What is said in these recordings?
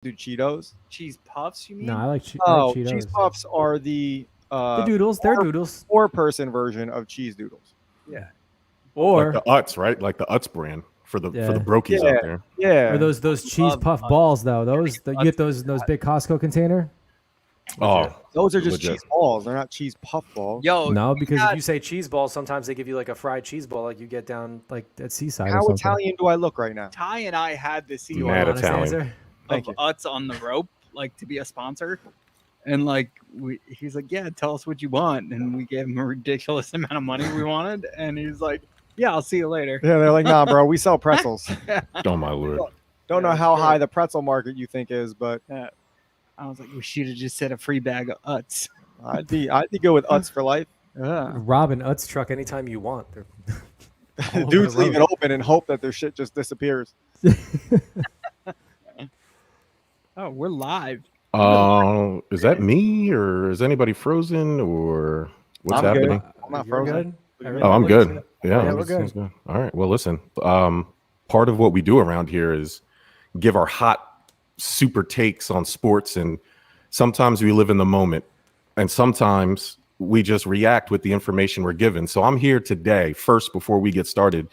do Cheetos. Cheese puffs, you mean? No, I like Oh, Cheetos. cheese puffs are the doodles. They're doodles. four-person version of cheese doodles. Yeah. Or like the Utz, right? Like the Utz brand for the brokies out there. Yeah. Or those cheese puff balls though. You get those big Costco container. Oh, those are just legit. cheese balls. They're not cheese puff balls. Yo, No, because if you say cheese balls, sometimes they give you like a fried cheese ball, like you get down like at Seaside. How or something. Italian do I look right now? Ty and I had this Mad Honest Italian. answer? Thank of you. Utz on the rope, like to be a sponsor. And like he's like, yeah, tell us what you want. And we gave him a ridiculous amount of money we wanted. And he's like, yeah, I'll see you later. Yeah, they're like, nah, bro, we sell pretzels. Oh my lord. Don't know how high the pretzel market you think is, but I was like, we should have just said a free bag of Utz. I'd be go with Utz for life. Rob an Utz truck anytime you want. Dudes leave it open and hope that their shit just disappears. Oh, we're live. Is that me or is anybody frozen or what's I'm happening? good. I'm not You're frozen. good? Oh, I'm good. Yeah, we're good. All right. Well, listen. Part of what we do around here is give our hot, super takes on sports, and sometimes we live in the moment, and sometimes we just react with the information we're given. So I'm here today. First, before we get started,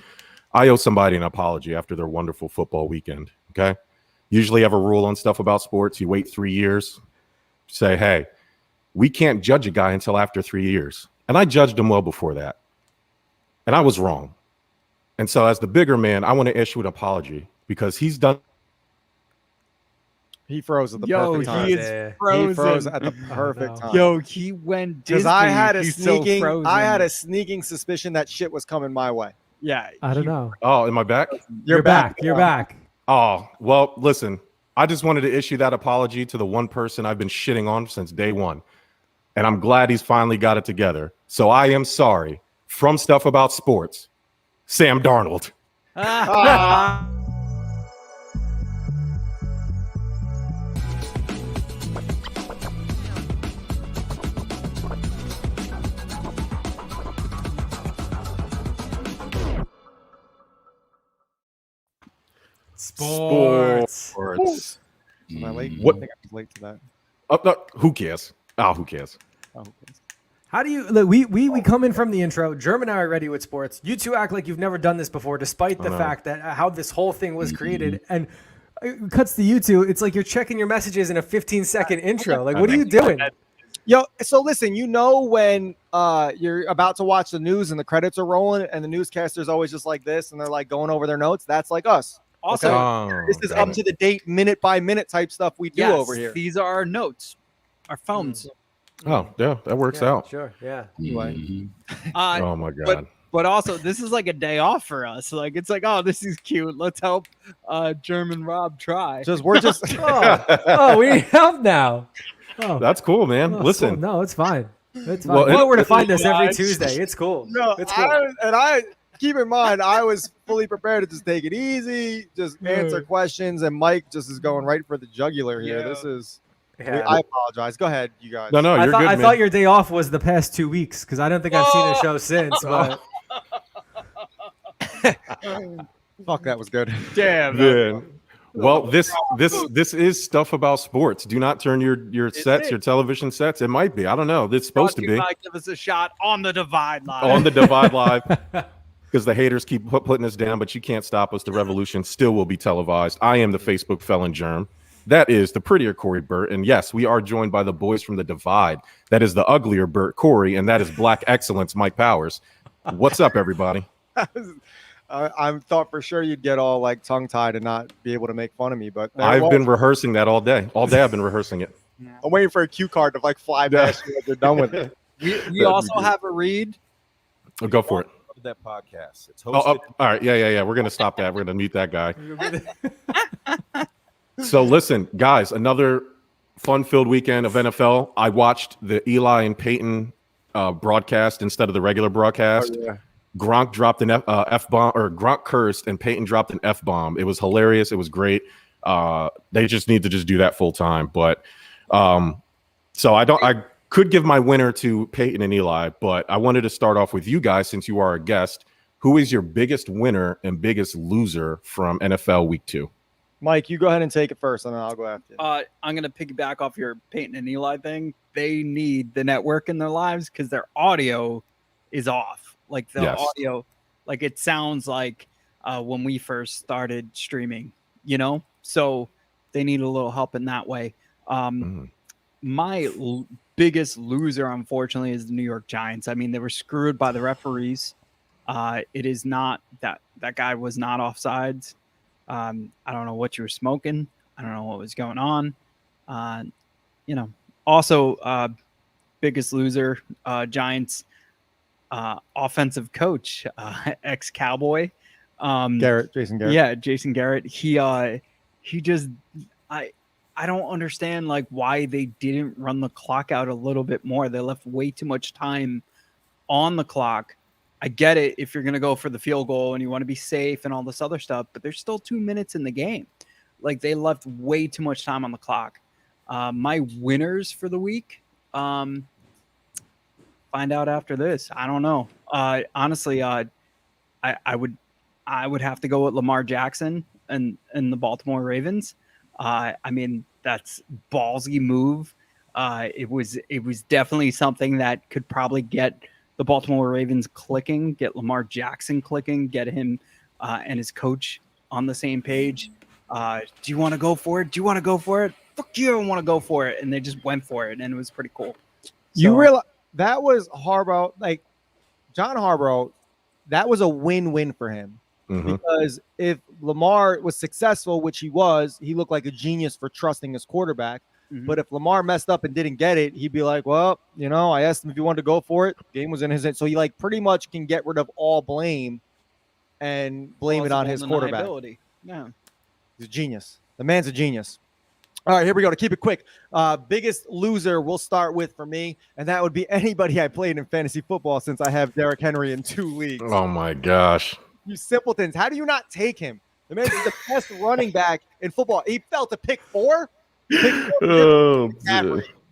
I owe somebody an apology after their wonderful football weekend. Okay. Usually have a rule on stuff about sports. You wait 3 years, say, hey, we can't judge a guy until after 3 years. And I judged him well before that. And I was wrong. And so as the bigger man, I want to issue an apology because he's done. He froze at the Yo, perfect time. he is frozen. He froze at the perfect time. Yo, he went because Disney. I had a He's so sneaking, frozen. suspicion that shit was coming my way. Yeah, I don't know. Oh, am I back? You're back. You're back. Oh, well, listen, I just wanted to issue that apology to the one person I've been shitting on since day one. And I'm glad he's finally got it together. So I am sorry. From Stuff About Sports, Sam Darnold. Sports. Am I late? What? I think I was late to that. No, who cares? Oh, who cares? Oh, okay. How do you look? We come in from the intro. Germ and I are ready with sports. You two act like you've never done this before, despite the fact that how this whole thing was created. And it cuts to you two. It's like you're checking your messages in a 15-second intro. Like, what are you doing? Yo, so listen, you know when you're about to watch the news and the credits are rolling and the newscaster's always just like this and they're like going over their notes? That's like us. Also, This is up to the date, minute by minute type stuff we do over here. These are our notes, our phones. Oh, yeah, that works out. Sure. Yeah. Anyway. Oh, my God. But also, this is like a day off for us. Like, it's like, oh, this is cute. Let's help German Rob try. We're just Oh, we need help now. Oh, That's cool, man. oh, Listen. cool. No, it's fine. It's fine. Well, You know where to find it's us every fine. Tuesday. It's cool. No, It's cool. I keep in mind, I was fully prepared to just take it easy, just answer questions, and Mike just is going right for the jugular here. Yeah. This is. Yeah. I apologize. Go ahead, you guys. No, you're good, I man. thought your day off was the past 2 weeks because I don't think I've seen a show since. But Fuck, that was good. Damn. Man. Well, this is Stuff About Sports. Do not turn your sets, your television sets. It might be. I don't know. It's supposed to be Give us a shot on the Divide Live. on the Divide Live because the haters keep putting us down, but you can't stop us. The revolution still will be televised. I am the Facebook felon Germ. That is the prettier Corey Burt. And yes, we are joined by the boys from the Divide. That is the uglier Burt Corey, and that is Black Excellence Mike Powers. What's up, everybody? I thought for sure you'd get all like tongue tied and not be able to make fun of me, but I've been rehearsing that all day. All day I've been rehearsing it. I'm waiting for a cue card to like fly past you when they're done with it. We also have a read. Oh, go for it. That podcast. It's hosted. All right. Yeah. We're going to stop that. We're going to mute that guy. So listen, guys, another fun-filled weekend of NFL. I watched the Eli and Peyton broadcast instead of the regular broadcast. Oh, yeah. Gronk dropped an F-bomb, or Gronk cursed, and Peyton dropped an F-bomb. It was hilarious. It was great. They just need to just do that full time. But so I could give my winner to Peyton and Eli, but I wanted to start off with you guys since you are a guest. Who is your biggest winner and biggest loser from NFL Week 2? Mike, you go ahead and take it first, and then I'll go after you. I'm gonna piggyback off your Peyton and Eli thing. They need the network in their lives because their audio is off. Like the audio, like it sounds like when we first started streaming, you know. So they need a little help in that way. My biggest loser, unfortunately, is the New York Giants. I mean, they were screwed by the referees. It is not that guy was not offsides. I don't know what you were smoking. I don't know what was going on. You know, also biggest loser, Giants offensive coach, ex-Cowboy. Jason Garrett. Yeah, Jason Garrett. He just I don't understand like why they didn't run the clock out a little bit more. They left way too much time on the clock. I get it if you're going to go for the field goal and you want to be safe and all this other stuff, but there's still 2 minutes in the game. Like they left way too much time on the clock. My winners for the week, find out after this. I don't know. Honestly, I would have to go with Lamar Jackson and the Baltimore Ravens. I mean, that's ballsy move. It was definitely something that could probably get the Baltimore Ravens clicking, get Lamar Jackson clicking, get him and his coach on the same page. Do you want to go for it? Do you want to go for it? Fuck you, I want to go for it. And they just went for it, and it was pretty cool. You realize that was Harbaugh, like John Harbaugh, that was a win-win for him. Because if Lamar was successful, which he was, he looked like a genius for trusting his quarterback. But if Lamar messed up and didn't get it, he'd be like, well, you know, I asked him if he wanted to go for it. Game was in his hand. So he like pretty much can get rid of all blame and blame it on his quarterback. Yeah. He's a genius. The man's a genius. All right, here we go. To keep it quick, biggest loser we'll start with for me, and that would be anybody I played in fantasy football since I have Derrick Henry in 2 leagues. Oh, my gosh. You simpletons. How do you not take him? The man's the best running back in football. He fell to pick 4? Oh,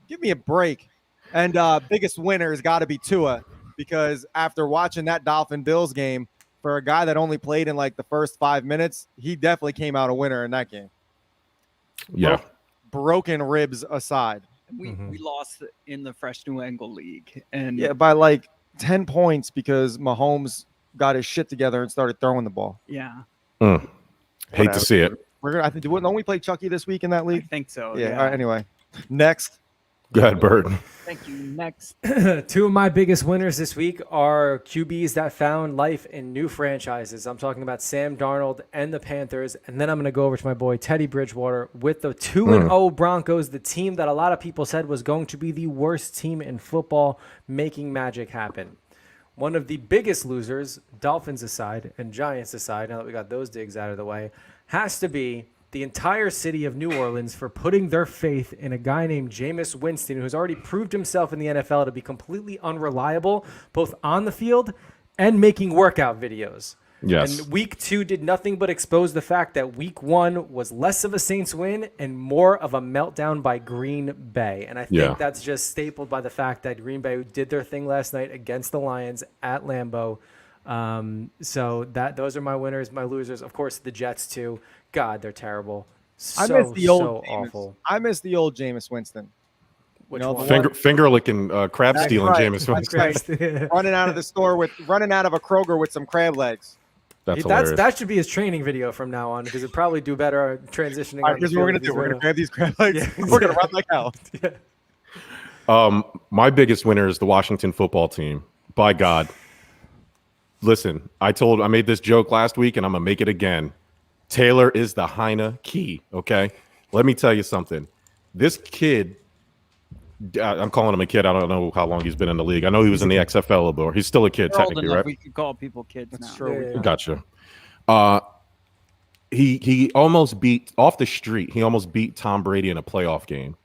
give me a break. And biggest winner has got to be Tua, because after watching that Dolphin-Bills game, for a guy that only played in like the first 5 minutes, he definitely came out a winner in that game. Yeah. Broken ribs aside. We lost in the Fresh New Angle League. And yeah, by like 10 points because Mahomes got his shit together and started throwing the ball. Yeah. Hate to see it. We're gonna. I think don't we play Chucky this week in that league? I think so. Yeah. All right, anyway, next. Go ahead, Bert. Thank you. Next. 2 of my biggest winners this week are QBs that found life in new franchises. I'm talking about Sam Darnold and the Panthers, and then I'm going to go over to my boy Teddy Bridgewater with the 2-0 Broncos, the team that a lot of people said was going to be the worst team in football, making magic happen. One of the biggest losers, Dolphins aside and Giants aside, now that we got those digs out of the way, has to be the entire city of New Orleans for putting their faith in a guy named Jameis Winston, who's already proved himself in the NFL to be completely unreliable, both on the field and making workout videos. Yes. And week 2 did nothing but expose the fact that week 1 was less of a Saints win and more of a meltdown by Green Bay. And I think that's just stapled by the fact that Green Bay did their thing last night against the Lions at Lambeau. So those are my winners. My losers, of course, the Jets too. God, they're terrible. I miss the old awful. I miss the old Jameis Winston. Which one? Finger licking, crab stealing Jameis Winston. Right. running out of a Kroger with some crab legs. That should be his training video from now on, because it'd probably do better transitioning. All right, here's what we're gonna do. We're gonna grab these crab legs. Yeah, we're gonna run like hell. My biggest winner is the Washington football team. By God. Listen, I made this joke last week, and I'm gonna make it again. Taylor is the Heine key. Okay, let me tell you something. This kid, I'm calling him a kid. I don't know how long he's been in the league. I know he was in the XFL, but he's still a kid technically, right? We could call people kids now. True. Yeah. Gotcha. He almost beat off the street. He almost beat Tom Brady in a playoff game.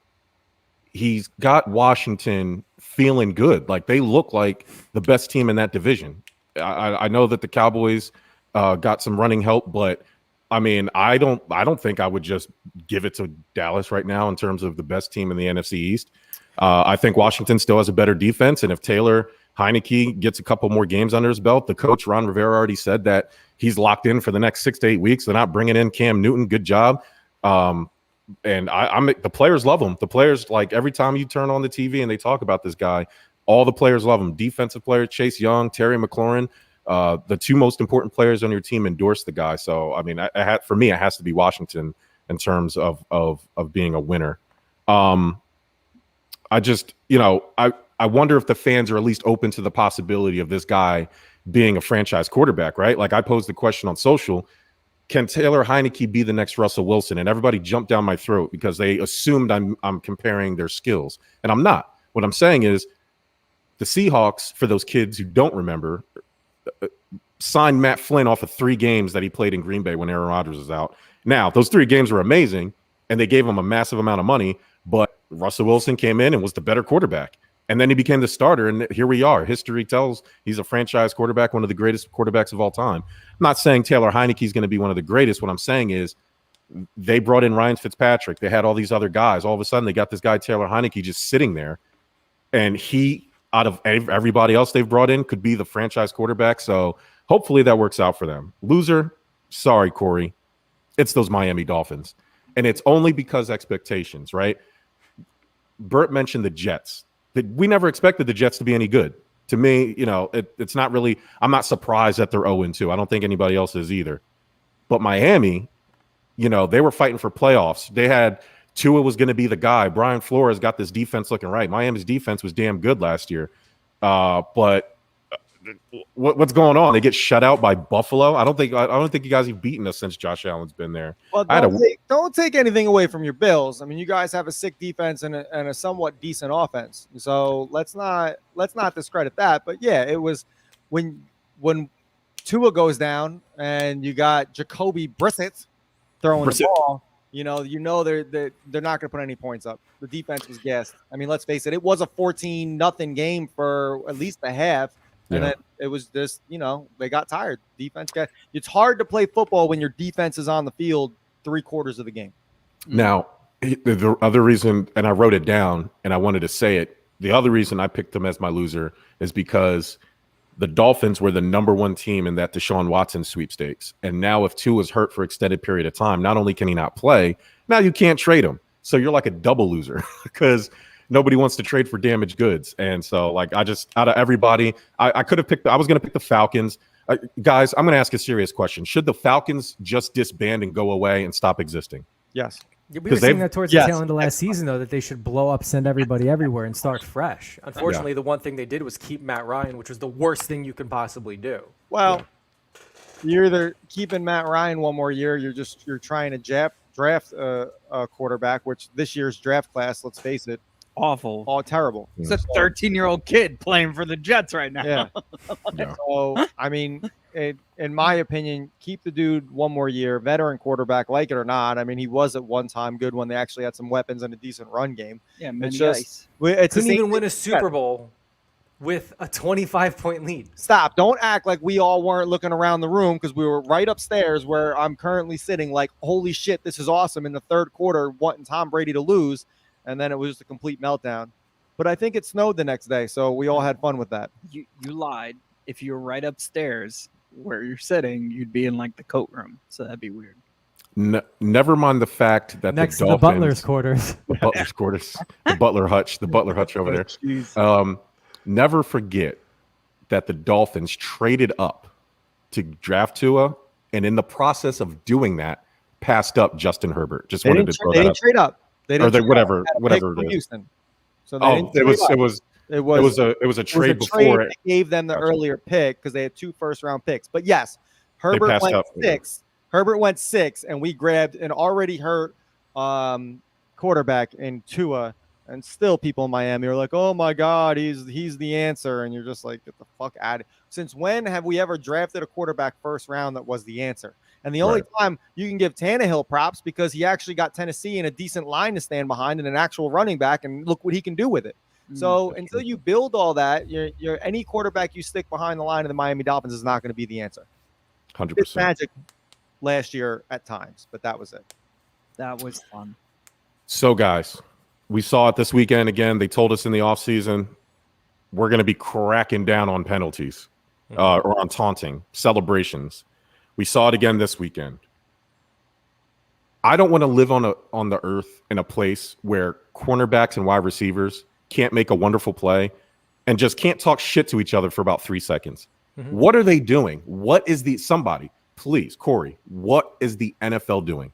He's got Washington feeling good. Like they look like the best team in that division. I know that the Cowboys got some running help, but I mean, I don't think I would just give it to Dallas right now in terms of the best team in the NFC East. I think Washington still has a better defense, and if Taylor Heineke gets a couple more games under his belt. The coach, Ron Rivera, already said that he's locked in for the next 6 to 8 weeks. They're not bringing in Cam Newton. Good job. And the players love him. The players, like, every time you turn on the TV and they talk about this guy, all the players love him. Defensive players, Chase Young, Terry McLaurin, the two most important players on your team endorse the guy. So, I mean, for me, it has to be Washington in terms of being a winner. I wonder if the fans are at least open to the possibility of this guy being a franchise quarterback, right? Like, I posed the question on social, can Taylor Heineke be the next Russell Wilson? And everybody jumped down my throat because they assumed I'm comparing their skills. And I'm not. What I'm saying is the Seahawks, for those kids who don't remember, signed Matt Flynn off of 3 games that he played in Green Bay when Aaron Rodgers was out. Now, those 3 games were amazing, and they gave him a massive amount of money, but Russell Wilson came in and was the better quarterback. And then he became the starter, and here we are. History tells he's a franchise quarterback, one of the greatest quarterbacks of all time. I'm not saying Taylor Heineke is going to be one of the greatest. What I'm saying is they brought in Ryan Fitzpatrick. They had all these other guys. All of a sudden, they got this guy, Taylor Heineke, just sitting there, and he, out of everybody else they've brought in, could be the franchise quarterback. So hopefully that works out for them. Loser, sorry, Corey. It's those Miami Dolphins. And it's only because expectations, right? Bert mentioned the Jets. We never expected the Jets to be any good. To me, it's not really – I'm not surprised that they're 0-2. I don't think anybody else is either. But Miami, they were fighting for playoffs. They had – Tua was going to be the guy. Brian Flores got this defense looking right. Miami's defense was damn good last year. But what's going on? They get shut out by Buffalo. I don't think you guys have beaten us since Josh Allen's been there. Well, don't take anything away from your Bills. I mean, you guys have a sick defense and a somewhat decent offense. So let's not discredit that. But yeah, it was when Tua goes down and you got Jacoby Brissett throwing the ball. They're not going to put any points up. The defense was gassed. I mean, let's face it. It was a 14-0 game for at least a half. And then it was just, they got tired. It's hard to play football when your defense is on the field 3/4 of the game. Now, the other reason, and I wrote it down and I wanted to say it, the other reason I picked them as my loser is because the Dolphins were the number 1 team in that Deshaun Watson sweepstakes. And now if Tua is hurt for extended period of time, not only can he not play, now you can't trade him. So you're like a double loser because nobody wants to trade for damaged goods. And so, like, out of everybody, I could have picked – I was going to pick the Falcons. Guys, I'm going to ask a serious question. Should the Falcons just disband and go away and stop existing? Yes. We were saying that towards the tail end of last season, though, that they should blow up, send everybody everywhere, and start fresh. Unfortunately, the one thing they did was keep Matt Ryan, which was the worst thing you can possibly do. Well, you're either keeping Matt Ryan one more year, you're trying to draft a quarterback, which this year's draft class, let's face it, awful. All terrible. It's a 13-year-old kid playing for the Jets right now. Yeah. So, I mean, in my opinion, keep the dude one more year, veteran quarterback, like it or not. I mean, he was at one time good when they actually had some weapons and a decent run game. Yeah, it's just couldn't even win a Super Bowl with a 25-point lead. Stop. Don't act like we all weren't looking around the room because we were right upstairs where I'm currently sitting like, holy shit, this is awesome in the third quarter, wanting Tom Brady to lose. And then it was just a complete meltdown. But I think it snowed the next day, so we all had fun with that. You lied. If you were right upstairs where you're sitting, you'd be in like the coat room. So that'd be weird. Never mind the fact that next the to Dolphins, the Butler's quarters, the Butler hutch over there. Never forget that the Dolphins traded up to draft Tua, and in the process of doing that, passed up Justin Herbert. Just wanted to throw that up. They didn't trade up. Whatever it is. Houston. So it was a trade before it gave them the earlier pick because they had 2 first-round picks. But yes, Herbert went 6. Herbert went 6, and we grabbed an already hurt quarterback in Tua, and still people in Miami are like, "Oh my God, he's the answer," and you're just like, "Get the fuck out of it." Since when have we ever drafted a quarterback first round that was the answer? And the only time you can give Tannehill props because he actually got Tennessee in a decent line to stand behind and an actual running back, and look what he can do with it. So until you build all that, any quarterback you stick behind the line of the Miami Dolphins is not going to be the answer. 100%. It's magic last year at times, but that was it. That was fun. So, guys, we saw it this weekend again. They told us in the offseason, we're going to be cracking down on penalties or on taunting, celebrations. We saw it again this weekend. I don't want to live on the earth in a place where cornerbacks and wide receivers can't make a wonderful play and just can't talk shit to each other for about 3 seconds. Mm-hmm. What are they doing? What is somebody, please, Corey, what is the NFL doing?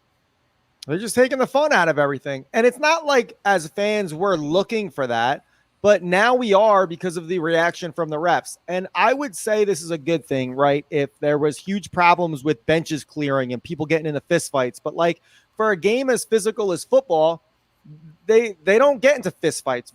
They're just taking the fun out of everything. And it's not like as fans, we're looking for that, but now we are because of the reaction from the refs. And I would say this is a good thing, right? If there was huge problems with benches clearing and people getting into fistfights, but like for a game as physical as football, they don't get into fistfights.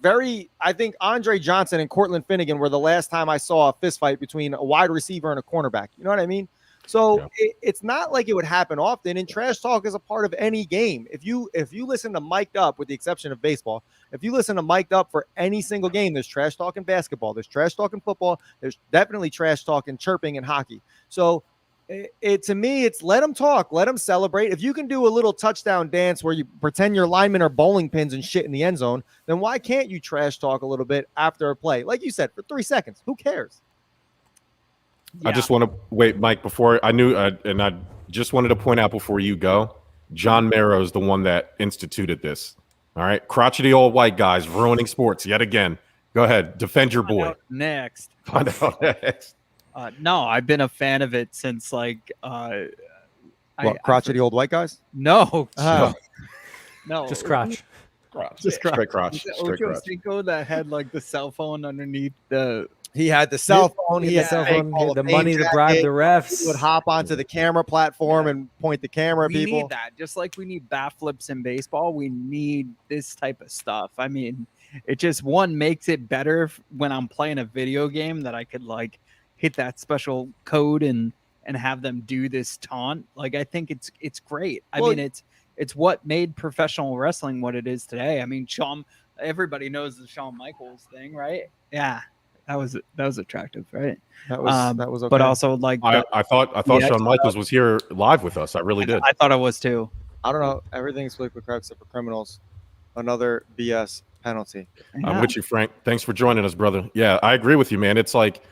I think Andre Johnson and Cortland Finnegan were the last time I saw a fistfight between a wide receiver and a cornerback. You know what I mean? So it's not like it would happen often, and trash talk is a part of any game. If you listen to Mic'd Up, with the exception of baseball, if you listen to Mic'd Up for any single game, there's trash talk in basketball, there's trash talk in football, there's definitely trash talk and chirping in hockey. So to me, it's let them talk, let them celebrate. If you can do a little touchdown dance where you pretend your linemen are bowling pins and shit in the end zone, then why can't you trash talk a little bit after a play? Like you said, for 3 seconds, who cares? Yeah. I just want to wait, Mike, before I knew, and I just wanted to point out before you go, John Marrow is the one that instituted this. All right. Crotchety old white guys ruining sports yet again. Go ahead. Defend your boy. Next. Find out next. No, I've been a fan of it since like crotchety old white guys? No. No. Just crotch. Just crotch. Straight crotch. Straight crotch. Cinco that had like the cell phone underneath the. He had the cell phone. He had the money to bribe the refs. He would hop onto the camera platform and point the camera at people. We need that. Just like we need bat flips in baseball, we need this type of stuff. I mean, it just makes it better when I'm playing a video game that I could like hit that special code and have them do this taunt. Like I think it's great. I mean, it's what made professional wrestling what it is today. I mean, everybody knows the Shawn Michaels thing, right? Yeah. That was attractive, right? That was okay. But also like I thought Shawn Michaels was here live with us. I really did. I thought it was too. I don't know. Everything's politically correct except for criminals. Another BS penalty. Yeah. I'm with you, Frank. Thanks for joining us, brother. Yeah, I agree with you, man. It's like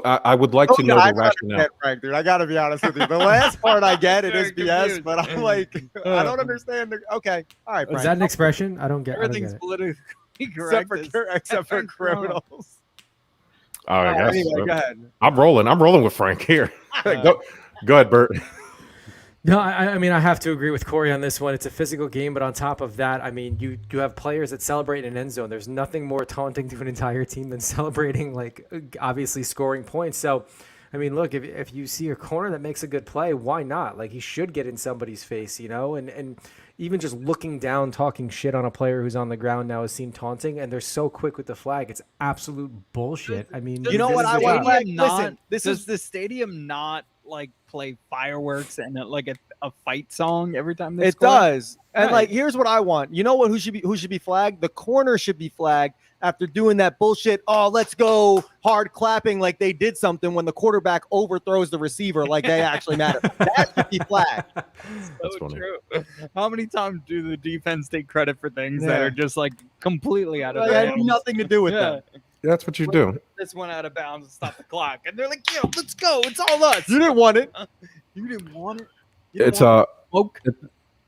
I would like to know the rationale. Frank, dude, I gotta be honest with you. The last part I get it is BS, but I'm like, I don't understand. Okay, all right, Frank. Is that an expression? I don't get. Everything's politically correct except for criminals. All right, anyway, go ahead. I'm rolling with Frank here. Go ahead, Bert. No, I mean, I have to agree with Corey on this one. It's a physical game, but on top of that, I mean, you have players that celebrate in an end zone. There's nothing more taunting to an entire team than celebrating, like, obviously scoring points. So, I mean, look, if you see a corner that makes a good play, why not? Like, he should get in somebody's face, you know? And even just looking down, talking shit on a player who's on the ground now is seen taunting, and they're so quick with the flag. It's absolute bullshit. I mean, you know what I want? Listen, does the stadium not like play fireworks and like a fight song every time they score? It does. And like, here's what I want. You know what? Who should be flagged? The corner should be flagged after doing that bullshit. Oh, let's go hard clapping like they did something when the quarterback overthrows the receiver, like they actually matter. That should be flagged. So true. How many times do the defense take credit for things that are just like completely out of bounds? Had nothing to do with them. That's what you do. This went out of bounds and stopped the clock, and they're like, "Yo, let's go! It's all us." You didn't want it. You didn't want it.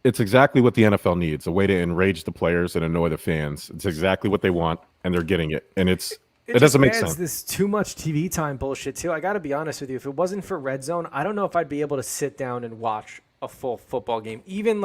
It's exactly what the NFL needs, a way to enrage the players and annoy the fans. It's exactly what they want, and they're getting it. And it doesn't make sense. This too much TV time bullshit too. I got to be honest with you. If it wasn't for Red Zone, I don't know if I'd be able to sit down and watch a full football game. Even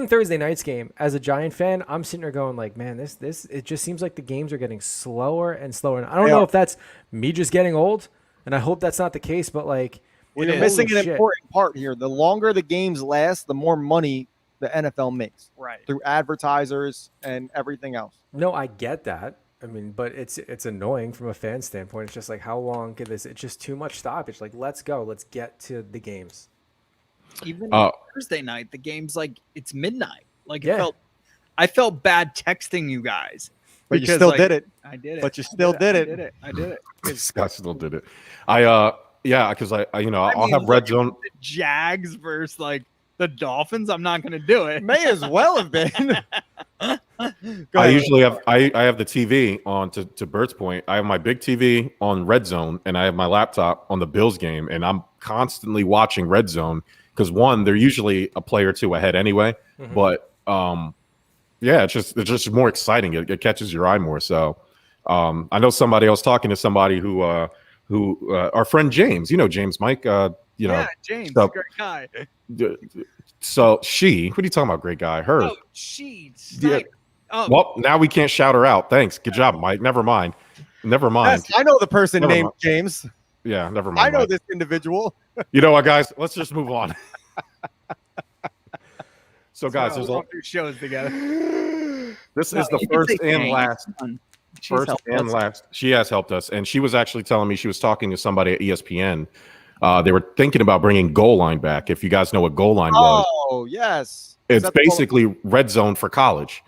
Thursday night's game, as a Giant fan, I'm sitting there going like, man, it just seems like the games are getting slower and slower. And I don't know if that's me just getting old, and I hope that's not the case, but like, you're missing an important part here. The longer the games last, the more money the NFL makes, right, through advertisers and everything else. No, I get that. I mean, but it's annoying from a fan standpoint. It's just like, how long could this? It's just too much stoppage. Like, let's go. Let's get to the games. Even Thursday night, the game's like it's midnight. Like I felt bad texting you guys, but you still did it. I did it. But you still did it. I did it. Scott still did it. Because I'll have Red Zone. The Jags versus like the Dolphins. I'm not going to do it. May as well have been. I usually have I have the TV on to Bert's point. I have my big TV on Red Zone, and I have my laptop on the Bills game, and I'm constantly watching Red Zone because one, they're usually a play or two ahead anyway. But yeah, it's just more exciting. It catches your eye more. So I know somebody. I was talking to somebody who our friend James. You know James, Mike. Yeah, James, so, great guy. So what are you talking about? Great guy. Her. Oh, she's Yeah. Oh. Well, now we can't shout her out. Thanks. Good job, Mike. Never mind. Yes, I know the person named James. Yeah, never mind. I know Mike. this individual. You know what, guys? Let's just move on. So, guys, there's all shows together. This is the first and last. She has helped us, and she was actually telling me she was talking to somebody at ESPN. They were thinking about bringing goal line back. If you guys know what goal line was, oh yes, it's basically Red Zone for college.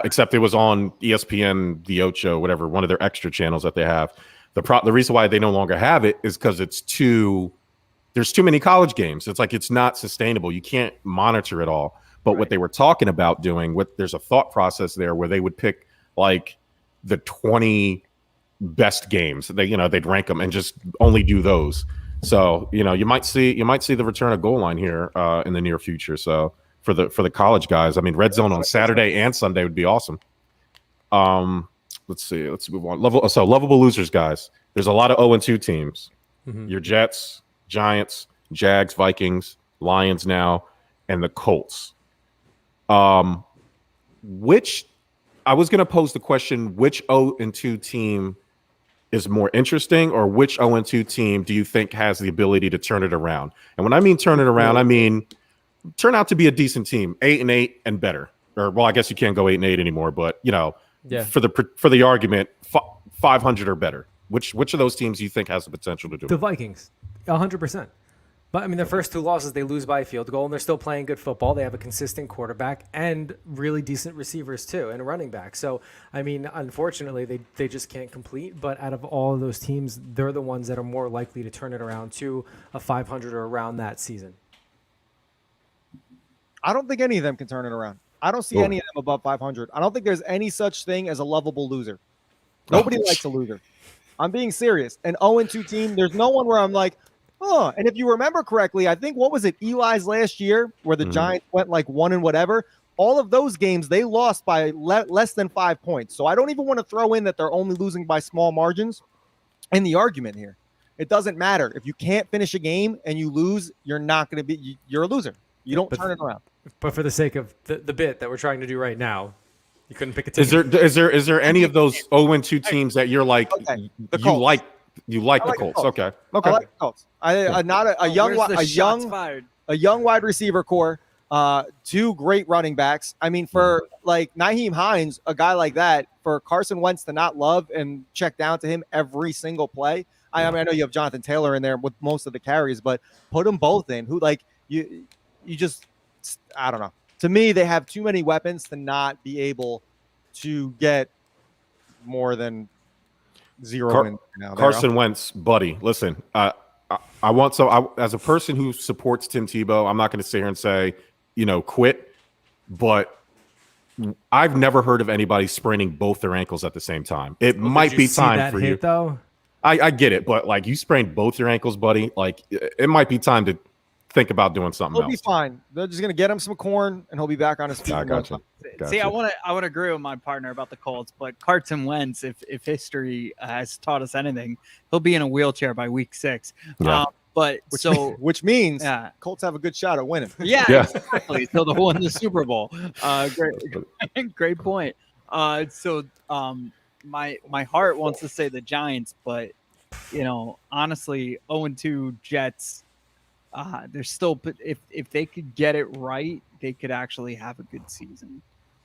Except it was on ESPN, the Ocho, whatever, one of their extra channels that they have. The reason why they no longer have it is because there's too many college games. It's like it's not sustainable. You can't monitor it all. But what they were talking about doing, there's a thought process there where they would pick like the 20 best games. They'd rank them and just only do those. So you might see the return of goal line here in the near future. So. For the college guys, I mean, Red Zone on Saturday and Sunday would be awesome. Let's see. Let's move on. Lovable losers, guys. There's a lot of 0-2 teams. Your Jets, Giants, Jags, Vikings, Lions now, and the Colts. Which I was going to pose the question: which 0-2 team is more interesting, or which 0-2 team do you think has the ability to turn it around? And when I mean turn it around, I mean turn out to be a decent team, 8-8 and better. Or well, I guess you can't go 8-8 anymore, but for the argument, 500 or better. Which of those teams do you think has the potential to do it? The Vikings, 100%. But I mean, their first two losses, they lose by a field goal, and they're still playing good football. They have a consistent quarterback and really decent receivers too, and a running back. So I mean, unfortunately, they just can't complete. But out of all of those teams, they're the ones that are more likely to turn it around to a 500 or around that season. I don't think any of them can turn it around. I don't see any of them above 500. I don't think there's any such thing as a lovable loser. Nobody likes a loser. I'm being serious. An 0-2 team, there's no one where I'm like, oh. And if you remember correctly, I think, what was it, Eli's last year where the Giants went like 1 and whatever? All of those games, they lost by less than 5 points. So I don't even want to throw in that they're only losing by small margins in the argument here. It doesn't matter. If you can't finish a game and you lose, you're not going to be – you're a loser. You don't turn it around. But for the sake of the bit that we're trying to do right now, you couldn't pick a team. Is there any of those 0-2 teams that you're like you like the Colts? Okay. I like the Colts. A young wide receiver core, 2 great running backs. I mean, for like Nyheim Hines, a guy like that, for Carson Wentz to not love and check down to him every single play. I mean, I know you have Jonathan Taylor in there with most of the carries, but put them both in. You just, I don't know. To me, they have too many weapons to not be able to get more than 0 in now. Carson Wentz, buddy. Listen, I want as a person who supports Tim Tebow, I'm not going to sit here and say, quit. But I've never heard of anybody spraining both their ankles at the same time. It might be time for you. Though? I get it, but like you sprained both your ankles, buddy. Like it might be time to think about doing something else. He'll be fine. They're just gonna get him some corn, and he'll be back on his feet. I gotcha. See, I want to agree with my partner about the Colts, but Carson Wentz, if history has taught us anything, he'll be in a wheelchair by week 6. Yeah. Which means Colts have a good shot at winning. Yeah. Exactly. So they'll win the Super Bowl. Great point. My heart wants to say the Giants, but honestly, 0-2 Jets. They're still, if they could get it right, they could actually have a good season.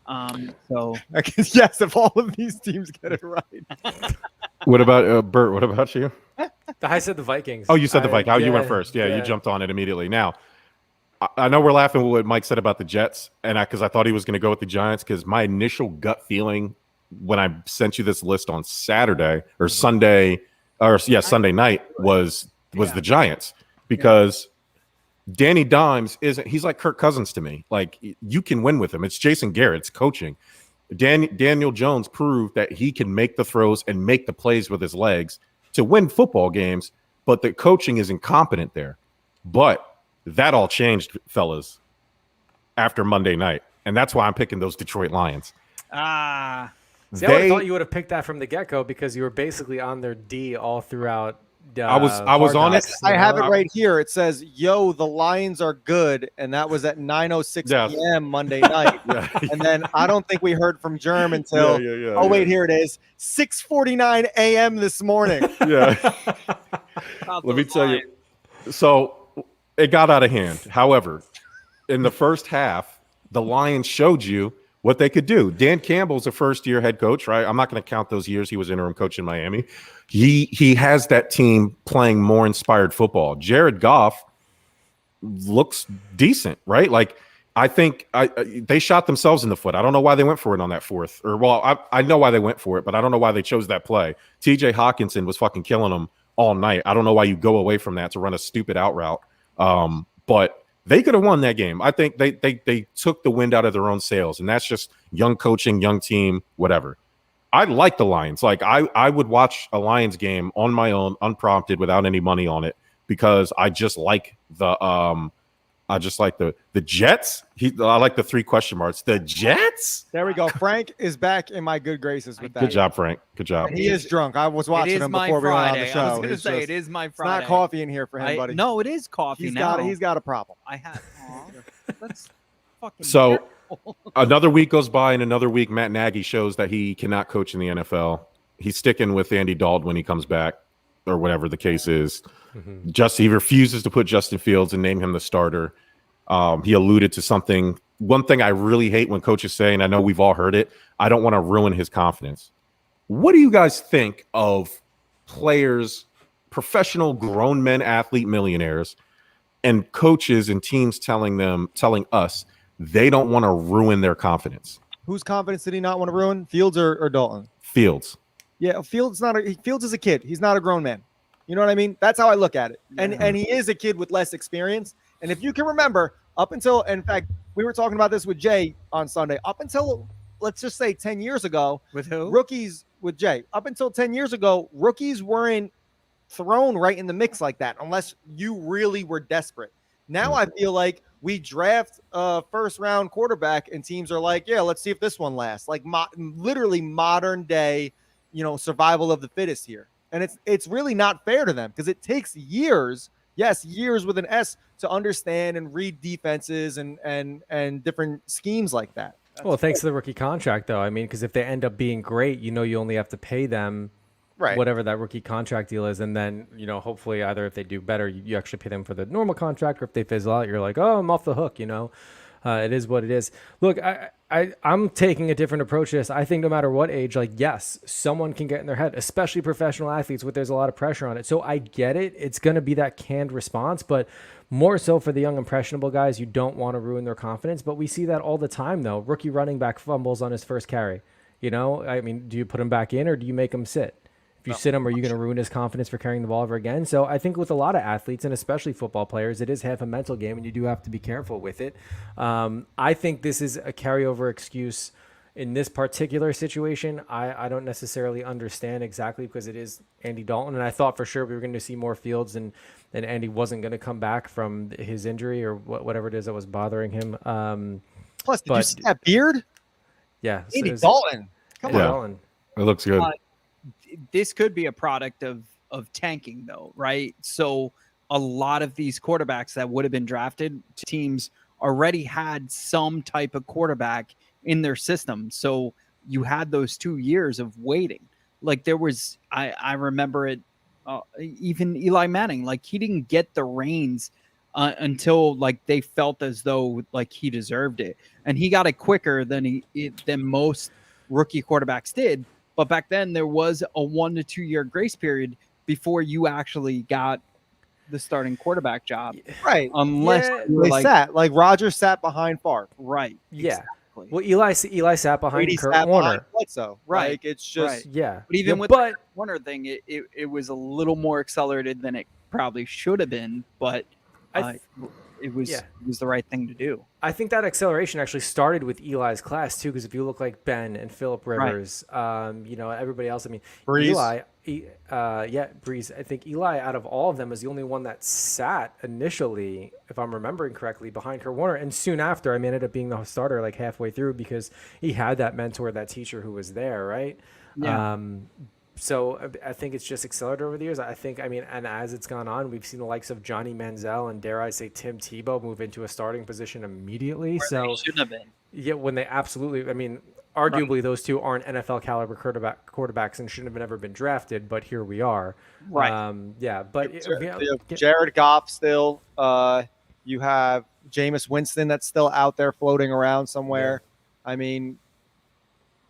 Yes, if all of these teams get it right. What about Bert? What about you? I said the Vikings. Oh, you said the Vikings. You went first. Yeah, you jumped on it immediately. Now, I know we're laughing at what Mike said about the Jets, and because I thought he was going to go with the Giants, because my initial gut feeling when I sent you this list on Saturday or Sunday, Sunday night was the Giants, because Danny Dimes he's like Kirk Cousins to me. Like, you can win with him. It's Jason Garrett's coaching. Daniel Jones proved that he can make the throws and make the plays with his legs to win football games, but the coaching is incompetent there. But that all changed, fellas, after Monday night. And that's why I'm picking those Detroit Lions. See, I would have thought you would have picked that from the get-go because you were basically on their D all throughout. I was on it. I have it right here. It says, "Yo, the Lions are good," and that was at 9:06 p.m. Monday night. And then I don't think we heard from Germ until wait, here it is, 6:49 a.m. this morning. Yeah. Let me tell you. So it got out of hand. However, in the first half, the Lions showed you what they could do. Dan Campbell's a first-year head coach, right? I'm not going to count those years he was interim coach in Miami. He has that team playing more inspired football. Jared Goff looks decent, right? Like, I think they shot themselves in the foot. I don't know why they went for it on that fourth. I know why they went for it, but I don't know why they chose that play. TJ Hawkinson was fucking killing them all night. I don't know why you go away from that to run a stupid out route. But they could have won that game. I think they took the wind out of their own sails, and that's just young coaching, young team, whatever. I like the Lions. Like, I would watch a Lions game on my own, unprompted, without any money on it, because I just like the Jets. I like the 3 question marks. The Jets. There we go. Frank is back in my good graces with that. Good job, Frank. Good job. He is drunk. I was watching him before we went on the show. I was going to say, it is my Friday. It's not coffee in here for him, buddy. No, it is coffee He's got a problem. I have. That's fucking so. terrible. Another week goes by, and another week, Matt Nagy shows that he cannot coach in the NFL. He's sticking with Andy Dalton when he comes back, or whatever the case is. He refuses to put Justin Fields and name him the starter. He alluded to something. One thing I really hate when coaches say, and I know we've all heard it, I don't want to ruin his confidence. What do you guys think of players, professional grown men, athlete millionaires, and coaches and teams telling us they don't want to ruin their confidence? Whose confidence did he not want to ruin? Fields or Dalton? Fields. Yeah, Fields is a kid. He's not a grown man. You know what I mean? That's how I look at it. And he is a kid with less experience. And if you can remember, up until, in fact, we were talking about this with Jay on Sunday, up until, let's just say 10 years ago. With who? Rookies with Jay. Up until 10 years ago, rookies weren't thrown right in the mix like that unless you really were desperate. Now I feel like we draft a first-round quarterback and teams are like, yeah, let's see if this one lasts. Like literally modern day, survival of the fittest here. And it's really not fair to them because it takes years, years with an S, to understand and read defenses and different schemes like that. Well, thanks to the rookie contract, though. I mean, because if they end up being great, you only have to pay them whatever that rookie contract deal is. And then, hopefully either if they do better, you actually pay them for the normal contract, or if they fizzle out, you're like, oh, I'm off the hook, It is what it is. Look, I'm taking a different approach to this. I think no matter what age, yes, someone can get in their head, especially professional athletes where there's a lot of pressure on it. So I get it. It's going to be that canned response, but more so for the young impressionable guys, you don't want to ruin their confidence. But we see that all the time, though. Rookie running back fumbles on his first carry. I mean, do you put him back in or do you make him sit? If you sit him, are you going to ruin his confidence for carrying the ball ever again? So I think with a lot of athletes, and especially football players, it is half a mental game, and you do have to be careful with it. I think this is a carryover excuse in this particular situation. I don't necessarily understand exactly because it is Andy Dalton, and I thought for sure we were going to see more Fields, and Andy wasn't going to come back from his injury or whatever it is that was bothering him. Plus, did you see that beard? Yeah. Andy Dalton. Come on. Dalton. It looks good. This could be a product of tanking, though, right? So a lot of these quarterbacks that would have been drafted, teams already had some type of quarterback in their system. So you had those 2 years of waiting. Like there was, I remember it, even Eli Manning, he didn't get the reins until they felt as though he deserved it. And he got it quicker than most rookie quarterbacks did. But back then there was a 1 to 2 year grace period before you actually got the starting quarterback job. Right. Unless they sat Rodgers sat behind Favre. Right. Yeah. Exactly. Well, Eli sat behind Kurt Warner. So right. It's just yeah. But even with the Warner thing, it was a little more accelerated than it probably should have been. But it was Yeah. it was the right thing to do. I think that acceleration actually started with Eli's class too, because if you look like Ben and Phillip Rivers, everybody else. I mean, Breeze. Eli, Breeze. I think Eli, out of all of them, was the only one that sat initially, if I'm remembering correctly, behind Kurt Warner, and soon after, I mean, ended up being the starter like halfway through because he had that mentor, that teacher who was there, right? Yeah. So I think it's just accelerated over the years. And as it's gone on, we've seen the likes of Johnny Manziel and, dare I say, Tim Tebow move into a starting position immediately. Where So they shouldn't have been. yeah, when they absolutely, I mean, arguably those two aren't NFL caliber quarterbacks and shouldn't have ever been drafted, but here we are. Right. You have Jared Goff still. You have Jameis Winston that's still out there floating around somewhere. Yeah. I mean,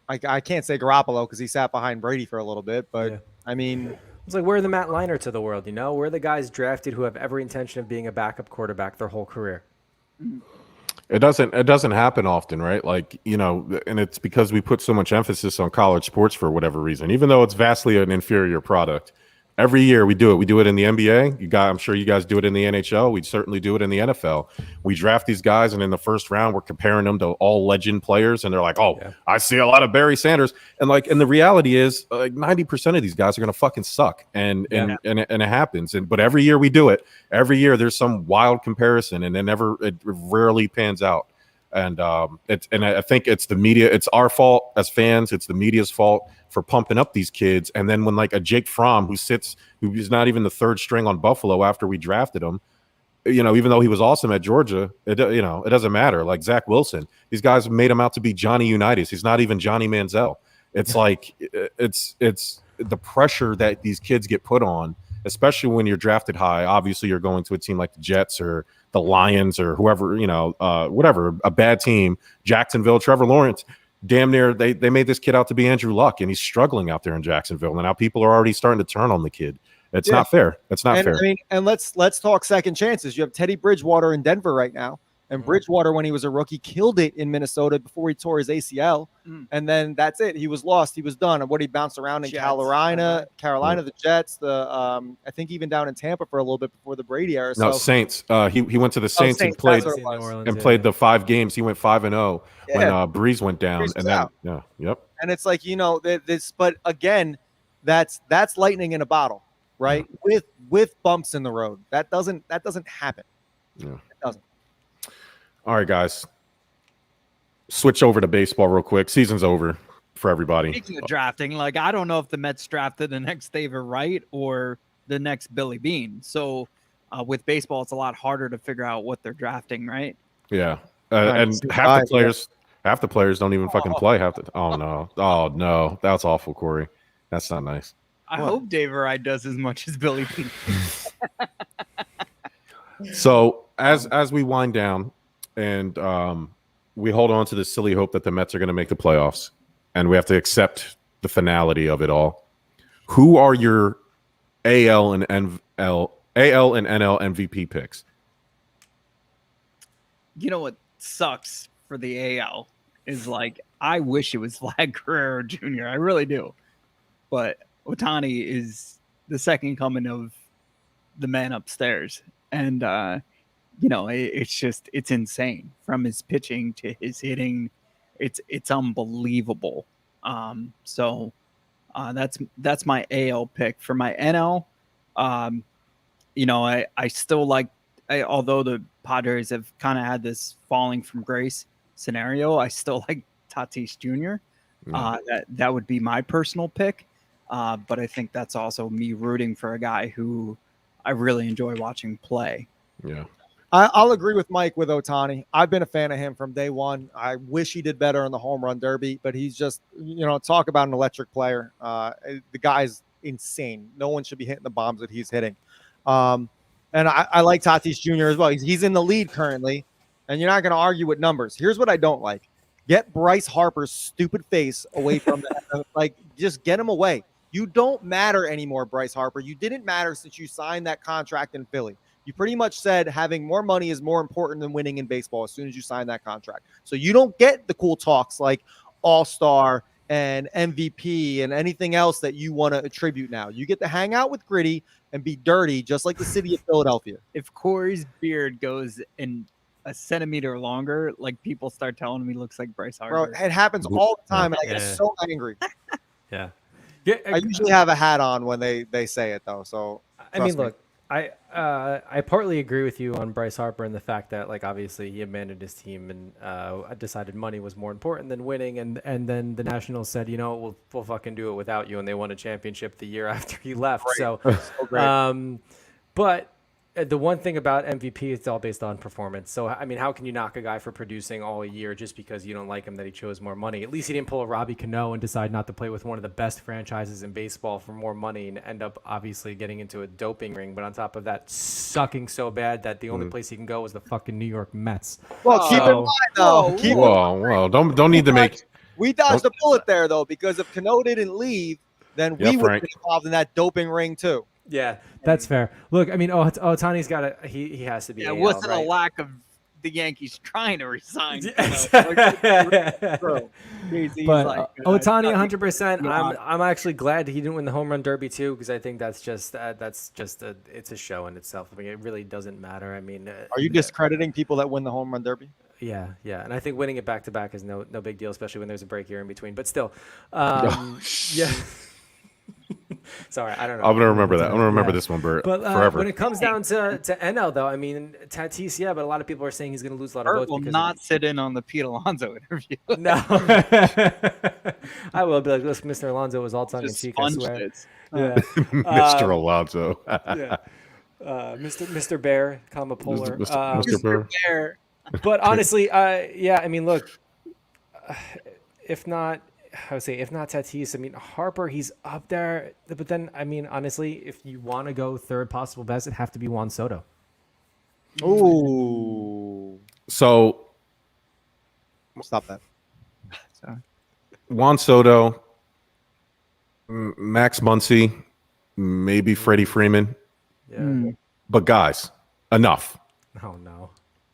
I can't say Garoppolo because he sat behind Brady for a little bit, but yeah. I mean, it's like, we're the Matt Leinarts of the world, We're the guys drafted who have every intention of being a backup quarterback their whole career. It doesn't happen often, right? Like, and it's because we put so much emphasis on college sports for whatever reason, even though it's vastly an inferior product. Every year we do it. We do it in the NBA. I'm sure you guys do it in the NHL. We certainly do it in the NFL. We draft these guys, and in the first round, we're comparing them to all legend players, and they're like, "Oh, yeah. I see a lot of Barry Sanders," and the reality is, 90% of these guys are going to fucking suck, and it happens. But every year we do it. Every year there's some wild comparison, and it rarely pans out. And I think it's the media. It's our fault as fans. It's the media's fault for pumping up these kids. And then when like a Jake Fromm who's not even the third string on Buffalo after we drafted him, even though he was awesome at Georgia, it doesn't matter. Like Zach Wilson, these guys made him out to be Johnny Unitas. He's not even Johnny Manziel. It's like it's the pressure that these kids get put on, especially when you're drafted high. Obviously, you're going to a team like the Jets or the Lions or whoever, whatever, a bad team, Jacksonville, Trevor Lawrence. Damn near they made this kid out to be Andrew Luck, and he's struggling out there in Jacksonville. And now people are already starting to turn on the kid. It's not fair. It's not fair. I mean, and let's talk second chances. You have Teddy Bridgewater in Denver right now. And Bridgewater, when he was a rookie, killed it in Minnesota before he tore his ACL. And then that's it. He was lost. He was done. And what he bounced around in Carolina, the Jets, I think even down in Tampa for a little bit before the Brady era. No, Saints. He went to the Saints and played played the 5 games. He went 5-0 when Breeze went down. And it's like, this, but again, that's lightning in a bottle, right? With bumps in the road. That doesn't happen. Yeah. It doesn't. All right, guys. Switch over to baseball real quick. Season's over for everybody. Speaking of drafting, I don't know if the Mets drafted the next David Wright or the next Billy Beane. So with baseball, it's a lot harder to figure out what they're drafting, right? Yeah. And half the players don't even fucking play. Oh, no. That's awful, Corey. That's not nice. I hope David Wright does as much as Billy Beane. So as we wind down, and we hold on to this silly hope that the Mets are going to make the playoffs, and we have to accept the finality of it all. Who are your AL and NL MVP picks? You know what sucks for the AL is I wish it was Vlad Guerrero Jr. I really do, but Ohtani is the second coming of the man upstairs, and it's insane from his pitching to his hitting. It's unbelievable. So that's my AL pick. For my NL, I still like, although the Padres have kind of had this falling from grace scenario, I still like Tatis Jr. That would be my personal pick. But I think that's also me rooting for a guy who I really enjoy watching play. Yeah. I'll agree with Mike with Ohtani. I've been a fan of him from day one. I wish he did better in the home run derby, but he's just, talk about an electric player. The guy's insane. No one should be hitting the bombs that he's hitting. And I like Tatis Jr. as well. He's in the lead currently, and you're not going to argue with numbers. Here's what I don't like. Get Bryce Harper's stupid face away from just get him away. You don't matter anymore, Bryce Harper. You didn't matter since you signed that contract in Philly. You pretty much said having more money is more important than winning in baseball as soon as you sign that contract. So you don't get the cool talks like all-star, and MVP and anything else that you want to attribute now. You get to hang out with Gritty and be dirty, just like the city of Philadelphia. If Corey's beard goes in a centimeter longer, like people start telling him he looks like Bryce Harper. Bro, it happens all the time, and I get so angry. Yeah. I usually have a hat on when they say it, though. So I mean, look, I partly agree with you on Bryce Harper and the fact that, like, obviously he abandoned his team and decided money was more important than winning, and then the Nationals said, you know, we'll fucking do it without you, and they won a championship the year after he left. Great. So great. But the one thing about MVP, it's all based on performance. So, I mean, how can you knock a guy for producing all year just because you don't like him that he chose more money? At least he didn't pull a Robbie Cano and decide not to play with one of the best franchises in baseball for more money and end up obviously getting into a doping ring. But on top of that, sucking so bad that the only place he can go is the fucking New York Mets. Well, keep in mind, though. Whoa, don't need to make. We dodged a bullet there, though, because if Cano didn't leave, then we would be involved in that doping ring, too. Yeah, that's fair. Look, I mean, Ohtani's got he has to be. Yeah, it wasn't a lack of the Yankees trying to resign. But Ohtani, 100%. I'm actually glad he didn't win the home run derby too, because I think that's just it's a show in itself. I mean, it really doesn't matter. I mean, are you discrediting people that win the home run derby? Yeah, and I think winning it back to back is no big deal, especially when there's a break here in between. But still, yeah. Sorry, I don't know. I'm gonna remember that. I'm gonna remember this one, Bert, forever. When it comes down to NL, though, I mean, Tatis, yeah, but a lot of people are saying he's going to lose a lot of votes. Will not sit in on the Pete Alonso interview. No, I will be like, listen, Mr. Alonso was all tongue in cheek. I swear. Yeah. Mr. Alonso. Yeah. Mr. Bear, comma Polar. Mr. Bear. But honestly, yeah, I mean, look, if not Tatis, I mean, Harper, he's up there. But then, I mean, honestly, if you want to go third possible best, it'd have to be Juan Soto. Ooh. So, stop that. Sorry. Juan Soto, Max Muncy, maybe Freddie Freeman. Yeah. But guys, enough. Oh, no.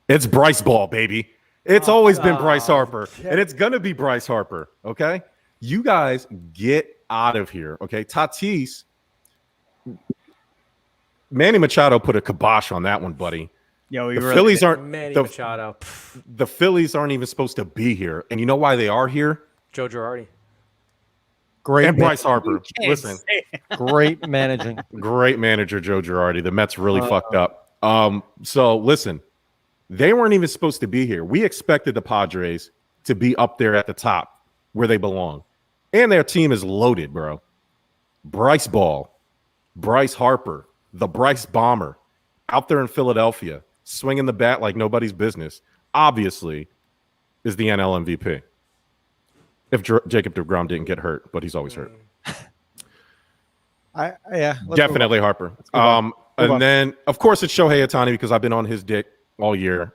It's Bryce Ball, baby. It's always been Bryce Harper, and it's going to be Bryce Harper, okay? You guys get out of here, okay? Tatis, Manny Machado put a kibosh on that one, buddy. Yo, the Phillies aren't Manny Machado. The Phillies aren't even supposed to be here, and you know why they are here? Joe Girardi. Great and Bryce Harper. Listen, great managing. Great manager, Joe Girardi. The Mets really fucked up. So listen. They weren't even supposed to be here. We expected the Padres to be up there at the top where they belong. And their team is loaded, bro. Bryce Ball, Bryce Harper, the Bryce Bomber, out there in Philadelphia, swinging the bat like nobody's business, obviously is the NL MVP. If Jacob deGrom didn't get hurt, but he's always hurt. Definitely Harper. And then, of course, it's Shohei Ohtani because I've been on his dick all year.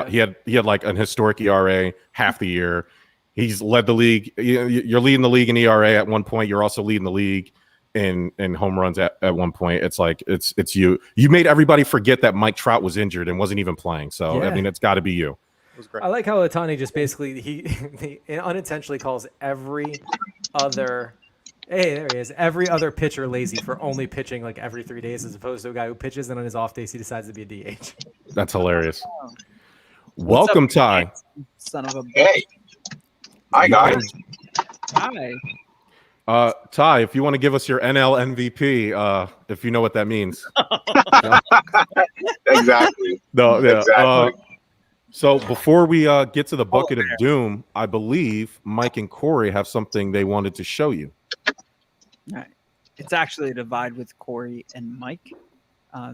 He had like an historic ERA half the year. He's led the league. You're leading the league in ERA at one point. You're also leading the league in home runs at one point. It's like it's you. You made everybody forget that Mike Trout was injured and wasn't even playing. So I mean, it's got to be you. It was great. I like how Ohtani just basically he unintentionally calls every other. Hey, there he is. Every other pitcher lazy for only pitching like every 3 days, as opposed to a guy who pitches and on his off days he decides to be a DH. That's hilarious. Welcome, Ty. Son of a bitch. Hey. Hi, guys. Hi. Ty, if you want to give us your NL MVP, if you know what that means. Exactly. No, yeah. Exactly. So before we get to the bucket of doom, I believe Mike and Corey have something they wanted to show you. All right. It's actually a divide with Corey and Mike.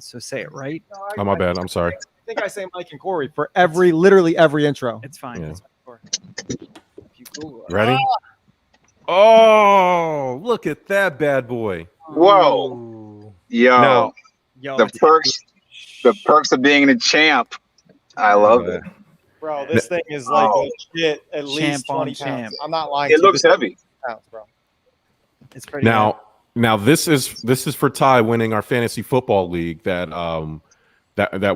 So say it right. Oh, my bad. I'm sorry. I think I say Mike and Corey for literally every intro. It's fine. Yeah. It's fine. If you Google it. Ready? Oh, look at that bad boy. Whoa. Ooh. Yo. Now, the perks of being a champ. I love it. Bro, this thing is like legit at least 20 pounds. Champ. I'm not lying. It looks heavy. Pounds, bro. It's pretty Now this is for Ty winning our fantasy football league that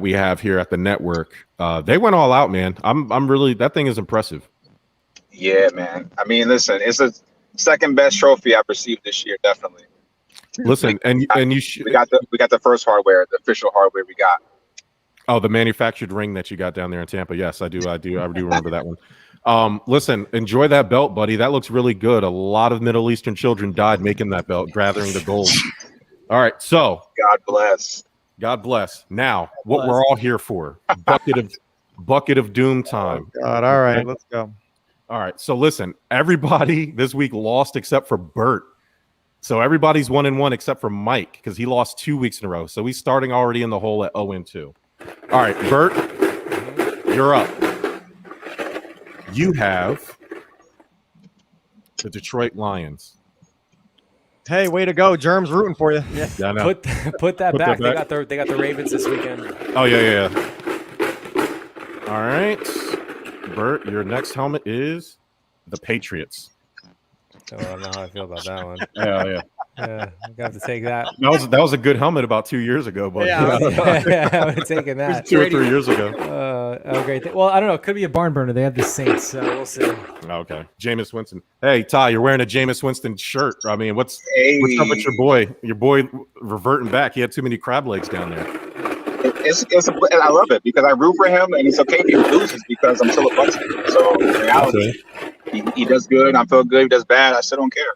we have here at the network. They went all out, man. I'm really, that thing is impressive. Yeah, man. I mean, listen, second best trophy I've received this year, definitely. Listen, and you We got the first hardware, the official hardware we got. Oh, the manufactured ring that you got down there in Tampa. Yes, I do remember that one. Listen, enjoy that belt, buddy. That looks really good. A lot of Middle Eastern children died making that belt, gathering the gold. All right, so God bless. God bless. Now, what we're all here for, bucket of doom time. Oh, God, all right, let's go. All right, so listen, everybody this week lost except for Bert. So everybody's 1-1 except for Mike because he lost 2 weeks in a row. So he's starting already in the hole at 0-2. All right, Bert, you're up. You have the Detroit Lions. Hey, way to go. Germ's rooting for you. Yeah, Yeah, I know. put that back. that back. They got the Ravens this weekend. Oh, yeah. All right. Bert, your next helmet is the Patriots. Oh, I don't know how I feel about that one. Yeah. Yeah, I'm gonna have to take that. That was a good helmet about 2 years ago, but Yeah, I'm taking that. 2 or 3 years ago. Great. Well, I don't know. It could be a barn burner. They have the Saints, so we'll see. Okay, Jameis Winston. Hey, Ty, you're wearing a Jameis Winston shirt. I mean, what's up with your boy? Your boy reverting back. He had too many crab legs down there. I love it because I root for him, and it's okay if he loses because I'm still a Bucs fan. So in reality, he does good, I feel good. He does bad, I still don't care.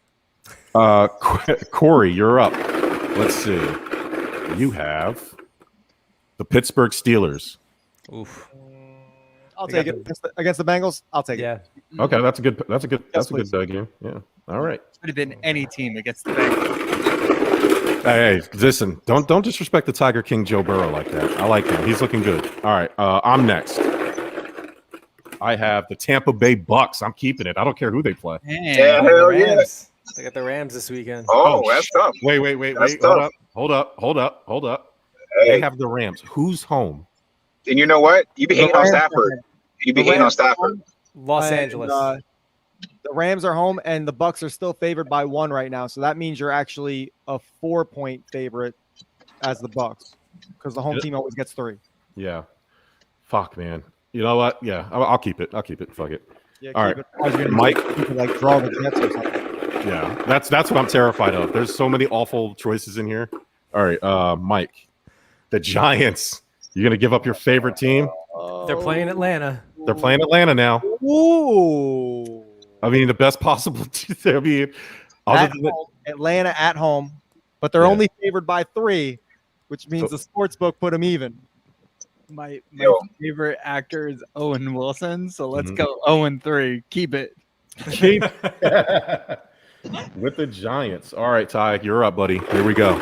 Corey, you're up. Let's see. You have the Pittsburgh Steelers. Oof. I'll take it against the Bengals. I'll take it. Okay, that's a good game. Yeah. All right. Could have been any team against the Bengals. Hey, listen, don't disrespect the Tiger King Joe Burrow like that. I like him. He's looking good. All right, I'm next. I have the Tampa Bay Bucks. I'm keeping it. I don't care who they play. Yeah, hell yeah. They got the Rams this weekend. Oh, that's tough. Wait. That's tough. Hold up. Hey. They have the Rams. Who's home? And you know what? You be hating on Stafford. Los Angeles. The Rams are home, and the Bucks are still favored by 1 right now. So that means you're actually a 4-point favorite as the Bucks because the home team always gets 3. Yeah. Fuck, man. You know what? Yeah, I'll keep it. Fuck it. Yeah, all right, Mike. Like draw the Jets or something. Yeah, that's what I'm terrified of. There's so many awful choices in here. All right, Mike, the Giants. You're gonna give up your favorite team? They're playing Atlanta. They're playing Atlanta now. Ooh. I mean, the best possible team. I mean, Atlanta at home, but they're only favored by 3, which means the sports book put them even. My favorite actor is Owen Wilson, so let's go 0-3. Keep it. With the Giants. All right, Ty, you're up, buddy. Here we go.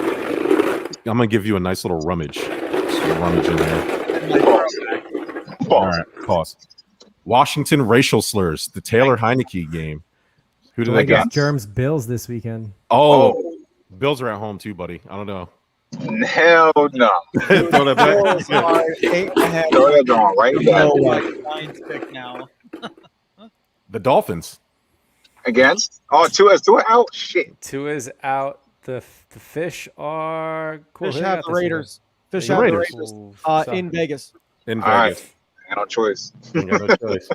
I'm gonna give you a nice little rummage. Just rummage in there. All right, pause. Washington racial slurs. The Taylor Heineke game. Who do they got? Germs Bills this weekend. Oh, Bills are at home too, buddy. I don't know. Hell no. Throw that back. Throw that on right now. Lions pick now. The Dolphins. Against? Oh, Tua's out. Shit. Tua's out. The Fish are cool. Fish have the Raiders. Fish The have the Raiders. Raiders. In Vegas. In All right. Vegas. I got no choice. You got no choice.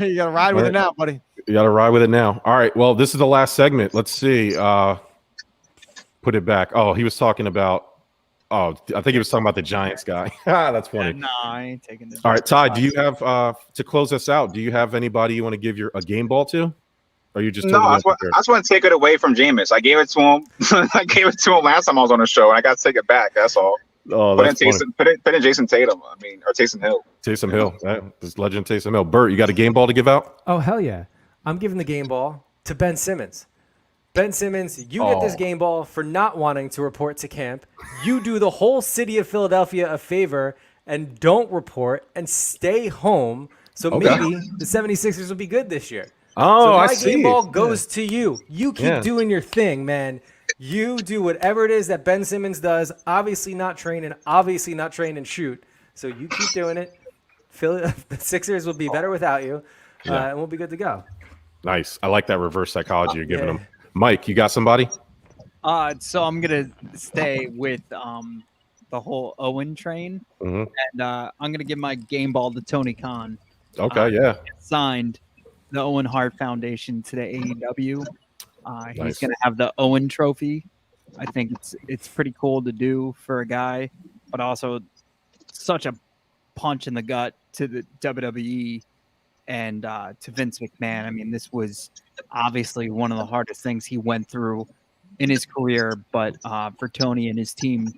You got to ride with it now, buddy. You got to ride with it now. All right. Well, this is the last segment. Let's see. Put it back. Oh, he was talking about. Oh, I think he was talking about the Giants guy. That's funny. Nah, I ain't taking this. All right, Ty, do you have to close us out? Do you have anybody you want to give a game ball to? Or are you just No, I just want to take it away from Jameis. I gave it to him. I gave it to him last time I was on the show, and I got to take it back. That's all. Oh, put that's in Jason Tatum. Or Taysom Hill. Taysom Hill. This legend Taysom Hill. Bert, you got a game ball to give out? Oh, hell yeah. I'm giving the game ball to Ben Simmons. Ben Simmons, you get this game ball for not wanting to report to camp. You do the whole city of Philadelphia a favor and don't report and stay home. So maybe the 76ers will be good this year. Oh, so I my see. game ball goes to you. You keep doing your thing, man. You do whatever it is that Ben Simmons does. Obviously not train and shoot. So you keep doing it. The Sixers will be better without you, and we'll be good to go. Nice. I like that reverse psychology you're giving them. Mike, you got somebody? So I'm gonna stay with the whole Owen train, and I'm gonna give my game ball to Tony Khan. Okay, Signed the Owen Hart Foundation to the AEW. He's going to have the Owen Trophy. I think it's pretty cool to do for a guy, but also such a punch in the gut to the WWE and to Vince McMahon. I mean, this was obviously one of the hardest things he went through in his career, but for Tony and his team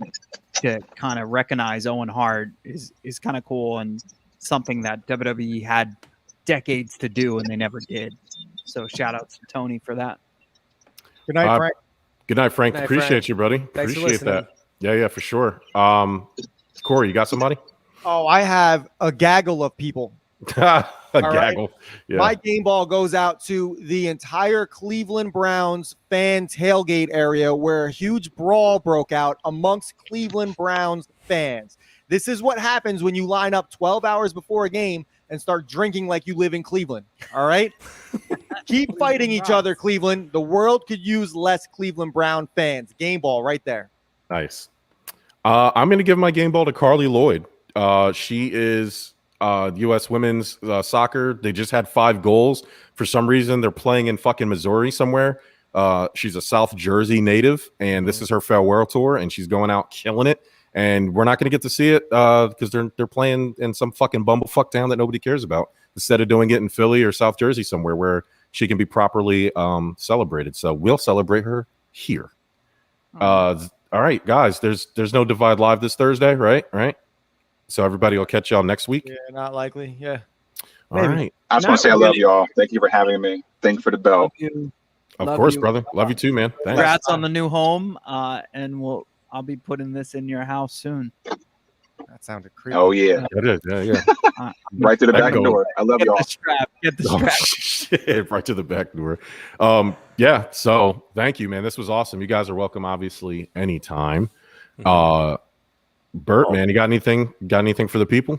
to kind of recognize Owen Hart is kind of cool and something that WWE had decades to do and they never did. So shout out to Tony for that. Good night, Frank. Good night, Frank. Good night, Appreciate Frank. you, buddy. Thanks for Appreciate listening. that. Yeah, for sure. Corey, you got somebody? Oh, I have a gaggle of people. A right. gaggle. Yeah. My game ball goes out to the entire Cleveland Browns fan tailgate area where a huge brawl broke out amongst Cleveland Browns fans. This is what happens when you line up 12 hours before a game and start drinking like you live in Cleveland. All right? Keep fighting each other, Cleveland. The world could use less Cleveland Brown fans. Game ball right there. Nice. I'm going to give my game ball to Carly Lloyd. She is U.S. women's soccer. They just had 5 goals. For some reason, they're playing in fucking Missouri somewhere. She's a South Jersey native, and this is her farewell tour, and she's going out killing it. And we're not going to get to see it because they're playing in some fucking bumblefuck town that nobody cares about, instead of doing it in Philly or South Jersey somewhere where she can be properly celebrated. So we'll celebrate her here. All right, guys. There's no Divide Live this Thursday, right? So everybody will catch y'all next week. Yeah, not likely. Yeah. All right. I just want to say I love y'all. Thank you for having me. Thank you for the bell. Of course, brother. Love you too, man. Thanks. Congrats on the new home, and I'll be putting this in your house soon. That sounded creepy. Oh, yeah. It is. Yeah. Right to the back Echo. door. I love Get y'all. the strap. Get the Oh, strap. shit. Right to the back door. Yeah. So thank you, man. This was awesome. You guys are welcome, obviously, anytime. Bert, man, you got anything? Got anything for the people?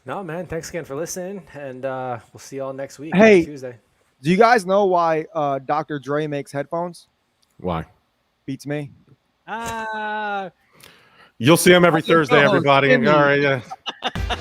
No, man. Thanks again for listening, and we'll see y'all next week. Hey. Tuesday. Do you guys know why Dr. Dre makes headphones? Why? Beats me. Ah. You'll see him every Thursday, everybody. All right, yeah.